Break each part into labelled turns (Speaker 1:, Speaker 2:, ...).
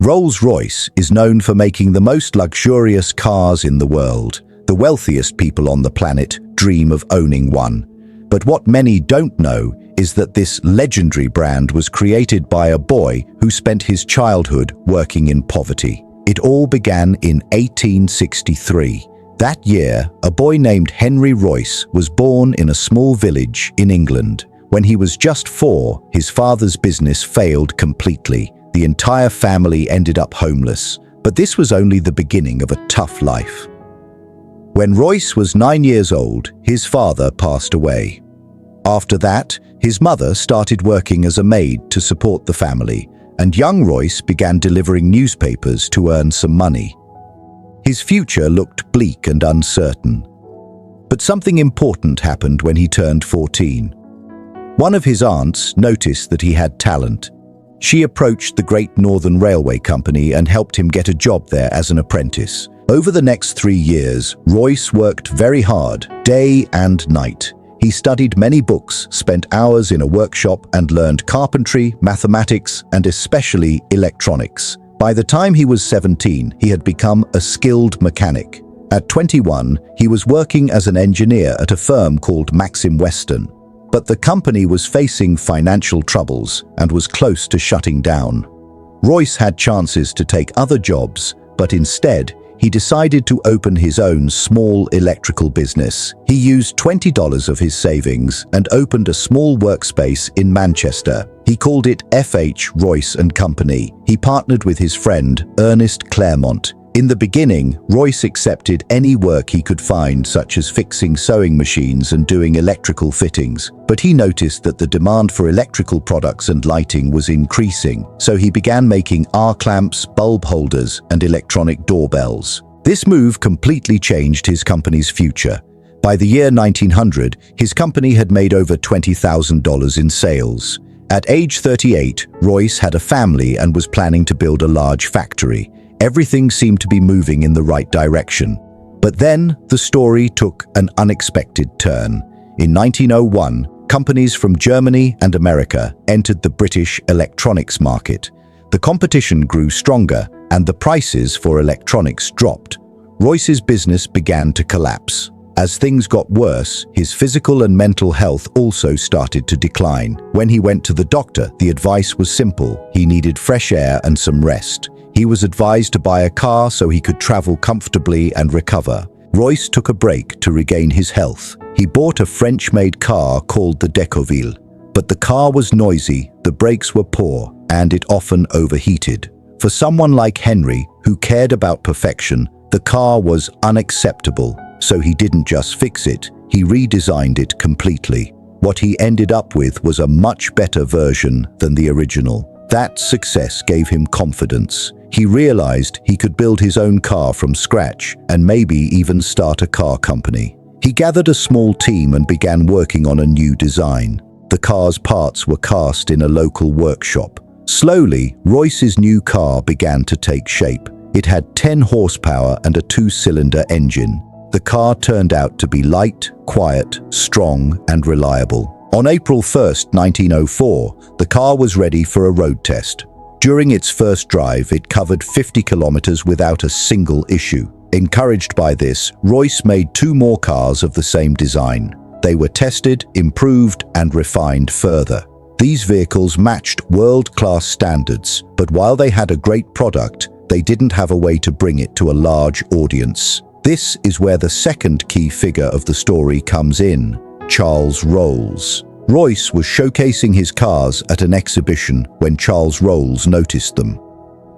Speaker 1: Rolls-Royce is known for making the most luxurious cars in the world. The wealthiest people on the planet dream of owning one. But what many don't know is that this legendary brand was created by a boy who spent his childhood working in poverty. It all began in 1863. That year, a boy named Henry Royce was born in a small village in England. When he was just 4, his father's business failed completely. The entire family ended up homeless. But this was only the beginning of a tough life. When Royce was 9 years old, his father passed away. After that, his mother started working as a maid to support the family, and young Royce began delivering newspapers to earn some money. His future looked bleak and uncertain. But something important happened when he turned 14. One of his aunts noticed that he had talent. She approached the Great Northern Railway Company and helped him get a job there as an apprentice. Over the next 3 years, Royce worked very hard, day and night. He studied many books, spent hours in a workshop, and learned carpentry, mathematics, and especially electronics. By the time he was 17, he had become a skilled mechanic. At 21, he was working as an engineer at a firm called Maxim Western. But the company was facing financial troubles and was close to shutting down. Royce had chances to take other jobs, but instead, he decided to open his own small electrical business. He used $20 of his savings and opened a small workspace in Manchester. He called it F.H. Royce & Company. He partnered with his friend, Ernest Claremont. In the beginning, Royce accepted any work he could find, such as fixing sewing machines and doing electrical fittings. But he noticed that the demand for electrical products and lighting was increasing, so he began making arc lamps, bulb holders, and electronic doorbells. This move completely changed his company's future. By the year 1900, his company had made over $20,000 in sales. At age 38, Royce had a family and was planning to build a large factory. Everything seemed to be moving in the right direction. But then, the story took an unexpected turn. In 1901, companies from Germany and America entered the British electronics market. The competition grew stronger, and the prices for electronics dropped. Royce's business began to collapse. As things got worse, his physical and mental health also started to decline. When he went to the doctor, the advice was simple. He needed fresh air and some rest. He was advised to buy a car so he could travel comfortably and recover. Royce took a break to regain his health. He bought a French-made car called the Decauville. But the car was noisy, the brakes were poor, and it often overheated. For someone like Henry, who cared about perfection, the car was unacceptable. So he didn't just fix it, he redesigned it completely. What he ended up with was a much better version than the original. That success gave him confidence. He realized he could build his own car from scratch and maybe even start a car company. He gathered a small team and began working on a new design. The car's parts were cast in a local workshop. Slowly, Royce's new car began to take shape. It had 10 horsepower and a 2-cylinder engine. The car turned out to be light, quiet, strong, and reliable. On April 1, 1904, the car was ready for a road test. During its first drive, it covered 50 kilometers without a single issue. Encouraged by this, Royce made 2 more cars of the same design. They were tested, improved, and refined further. These vehicles matched world-class standards, but while they had a great product, they didn't have a way to bring it to a large audience. This is where the second key figure of the story comes in, Charles Rolls. Royce was showcasing his cars at an exhibition when Charles Rolls noticed them.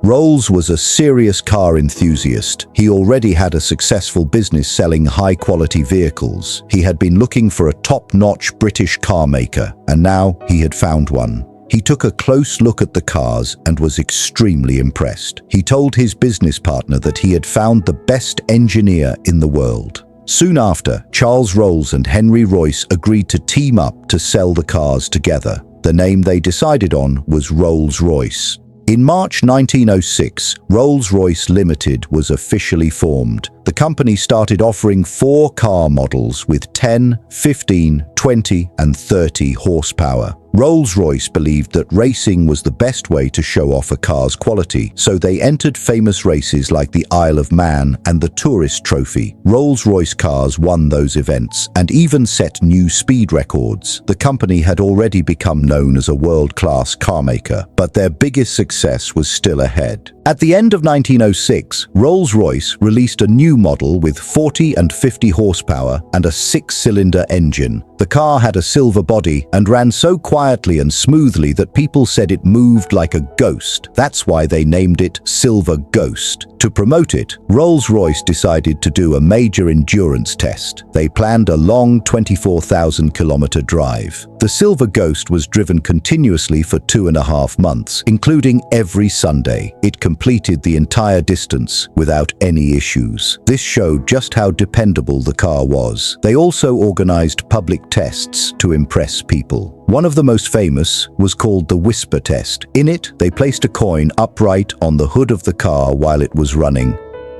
Speaker 1: Rolls was a serious car enthusiast. He already had a successful business selling high-quality vehicles. He had been looking for a top-notch British car maker, and now he had found one. He took a close look at the cars and was extremely impressed. He told his business partner that he had found the best engineer in the world. Soon after, Charles Rolls and Henry Royce agreed to team up to sell the cars together. The name they decided on was Rolls-Royce. In March 1906, Rolls-Royce Limited was officially formed. The company started offering 4 car models with 10, 15, 20, and 30 horsepower. Rolls-Royce believed that racing was the best way to show off a car's quality, so they entered famous races like the Isle of Man and the Tourist Trophy. Rolls-Royce cars won those events and even set new speed records. The company had already become known as a world-class car maker, but their biggest success was still ahead. At the end of 1906, Rolls-Royce released a new model with 40 and 50 horsepower and a 6-cylinder engine. The car had a silver body and ran so quietly and smoothly that people said it moved like a ghost. That's why they named it Silver Ghost. To promote it, Rolls-Royce decided to do a major endurance test. They planned a long 24,000-kilometer drive. The Silver Ghost was driven continuously for 2.5 months, including every Sunday. It completed the entire distance without any issues. This showed just how dependable the car was. They also organized public tests to impress people. One of the most famous was called the Whisper Test. In it, they placed a coin upright on the hood of the car while it was running.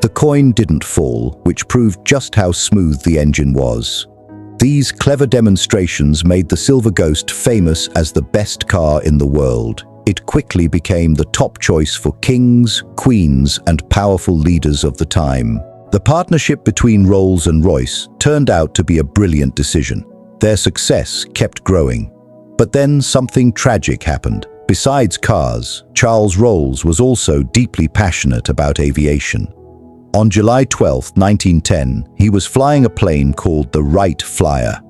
Speaker 1: The coin didn't fall, which proved just how smooth the engine was. These clever demonstrations made the Silver Ghost famous as the best car in the world. It quickly became the top choice for kings, queens, and powerful leaders of the time. The partnership between Rolls and Royce turned out to be a brilliant decision. Their success kept growing. But then something tragic happened. Besides cars, Charles Rolls was also deeply passionate about aviation. On July 12, 1910, he was flying a plane called the Wright Flyer.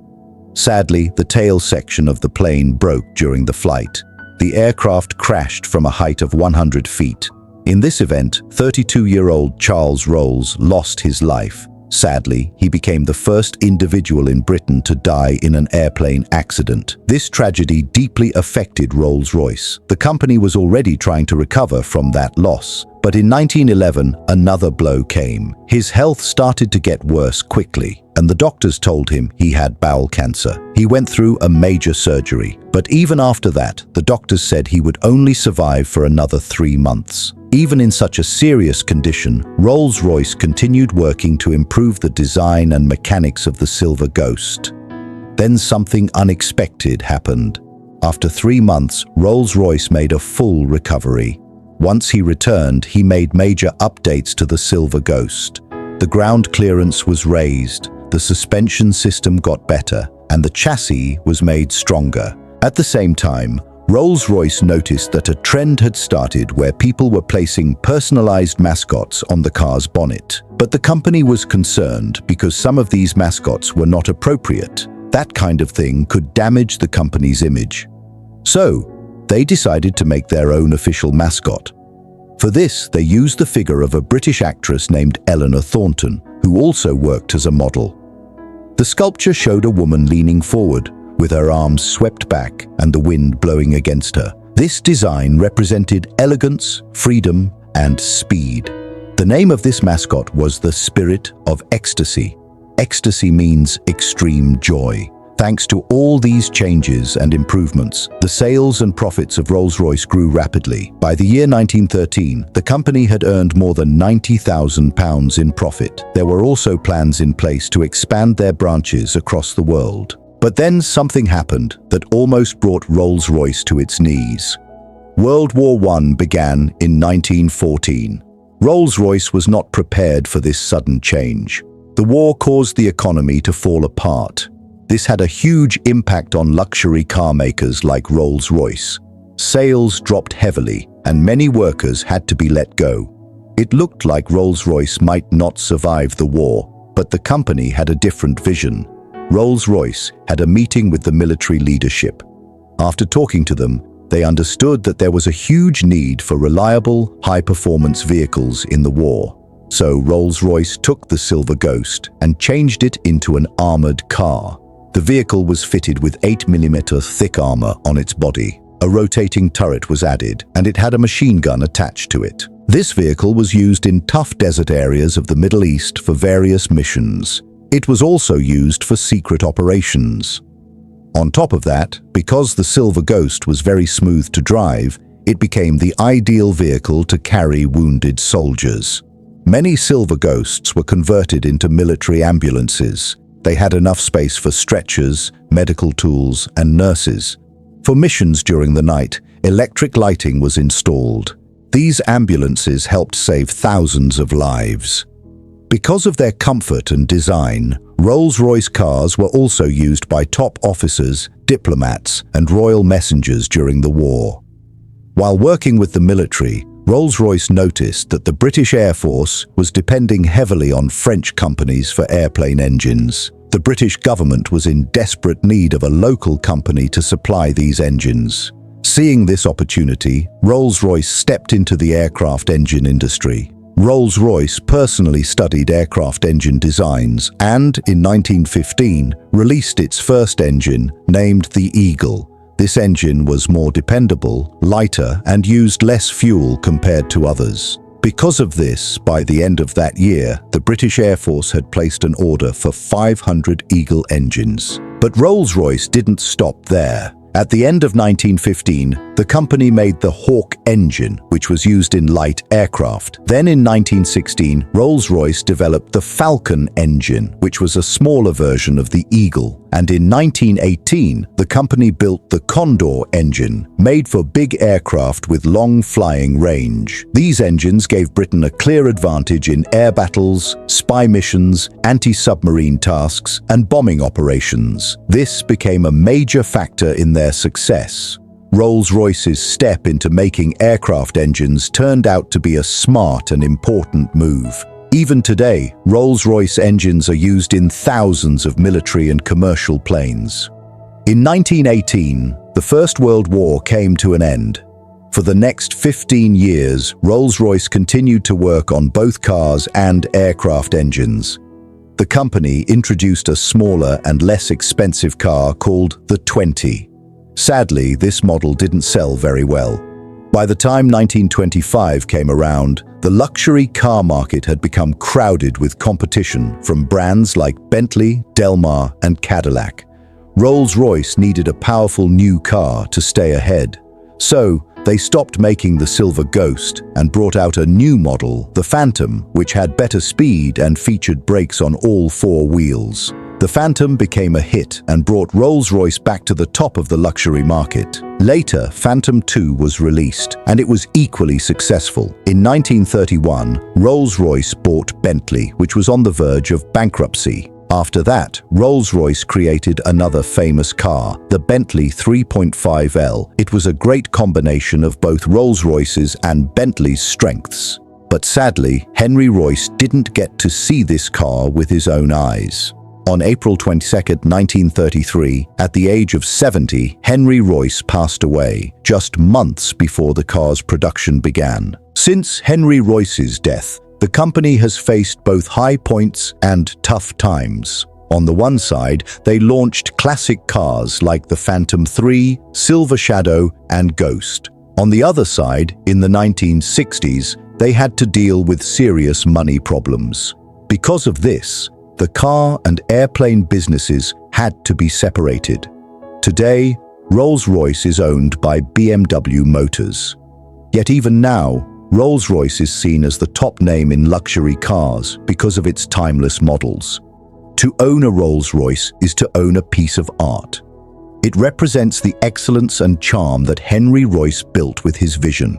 Speaker 1: Sadly, the tail section of the plane broke during the flight. The aircraft crashed from a height of 100 feet. In this event, 32-year-old Charles Rolls lost his life. Sadly, he became the first individual in Britain to die in an airplane accident. This tragedy deeply affected Rolls-Royce. The company was already trying to recover from that loss. But in 1911, another blow came. His health started to get worse quickly, and the doctors told him he had bowel cancer. He went through a major surgery, but even after that, the doctors said he would only survive for another 3 months. Even in such a serious condition, Rolls-Royce continued working to improve the design and mechanics of the Silver Ghost. Then something unexpected happened. After 3 months, Rolls-Royce made a full recovery. Once he returned, he made major updates to the Silver Ghost. The ground clearance was raised, the suspension system got better, and the chassis was made stronger. At the same time, Rolls-Royce noticed that a trend had started where people were placing personalized mascots on the car's bonnet. But the company was concerned because some of these mascots were not appropriate. That kind of thing could damage the company's image. So, they decided to make their own official mascot. For this, they used the figure of a British actress named Eleanor Thornton, who also worked as a model. The sculpture showed a woman leaning forward, with her arms swept back and the wind blowing against her. This design represented elegance, freedom, and speed. The name of this mascot was the Spirit of Ecstasy. Ecstasy means extreme joy. Thanks to all these changes and improvements, the sales and profits of Rolls-Royce grew rapidly. By the year 1913, the company had earned more than £90,000 in profit. There were also plans in place to expand their branches across the world. But then something happened that almost brought Rolls-Royce to its knees. World War I began in 1914. Rolls-Royce was not prepared for this sudden change. The war caused the economy to fall apart. This had a huge impact on luxury car makers like Rolls-Royce. Sales dropped heavily, and many workers had to be let go. It looked like Rolls-Royce might not survive the war, but the company had a different vision. Rolls-Royce had a meeting with the military leadership. After talking to them, they understood that there was a huge need for reliable, high-performance vehicles in the war. So Rolls-Royce took the Silver Ghost and changed it into an armored car. The vehicle was fitted with 8mm thick armor on its body. A rotating turret was added, and it had a machine gun attached to it. This vehicle was used in tough desert areas of the Middle East for various missions. It was also used for secret operations. On top of that, because the Silver Ghost was very smooth to drive, it became the ideal vehicle to carry wounded soldiers. Many Silver Ghosts were converted into military ambulances. They had enough space for stretchers, medical tools, and nurses. For missions during the night, electric lighting was installed. These ambulances helped save thousands of lives. Because of their comfort and design, Rolls-Royce cars were also used by top officers, diplomats, and royal messengers during the war. While working with the military, Rolls-Royce noticed that the British Air Force was depending heavily on French companies for airplane engines. The British government was in desperate need of a local company to supply these engines. Seeing this opportunity, Rolls-Royce stepped into the aircraft engine industry. Rolls-Royce personally studied aircraft engine designs and, in 1915, released its first engine, named the Eagle. This engine was more dependable, lighter, and used less fuel compared to others. Because of this, by the end of that year, the British Air Force had placed an order for 500 Eagle engines. But Rolls-Royce didn't stop there. At the end of 1915, the company made the Hawk engine, which was used in light aircraft. Then in 1916, Rolls-Royce developed the Falcon engine, which was a smaller version of the Eagle. And in 1918, the company built the Condor engine, made for big aircraft with long flying range. These engines gave Britain a clear advantage in air battles, spy missions, anti-submarine tasks, and bombing operations. This became a major factor in their success. Rolls-Royce's step into making aircraft engines turned out to be a smart and important move. Even today, Rolls-Royce engines are used in thousands of military and commercial planes. In 1918, the First World War came to an end. For the next 15 years, Rolls-Royce continued to work on both cars and aircraft engines. The company introduced a smaller and less expensive car called the 20. Sadly, this model didn't sell very well. By the time 1925 came around, the luxury car market had become crowded with competition from brands like Bentley, Delmar, and Cadillac. Rolls-Royce needed a powerful new car to stay ahead. So, they stopped making the Silver Ghost and brought out a new model, the Phantom, which had better speed and featured brakes on all four wheels. The Phantom became a hit and brought Rolls-Royce back to the top of the luxury market. Later, Phantom 2 was released, and it was equally successful. In 1931, Rolls-Royce bought Bentley, which was on the verge of bankruptcy. After that, Rolls-Royce created another famous car, the Bentley 3.5L. It was a great combination of both Rolls-Royce's and Bentley's strengths. But sadly, Henry Royce didn't get to see this car with his own eyes. On April 22, 1933, at the age of 70, Henry Royce passed away, just months before the car's production began. Since Henry Royce's death, the company has faced both high points and tough times. On the one side, they launched classic cars like the Phantom 3, Silver Shadow, and Ghost. On the other side, in the 1960s, they had to deal with serious money problems. Because of this, the car and airplane businesses had to be separated. Today, Rolls-Royce is owned by BMW Motors. Yet even now, Rolls-Royce is seen as the top name in luxury cars because of its timeless models. To own a Rolls-Royce is to own a piece of art. It represents the excellence and charm that Henry Royce built with his vision.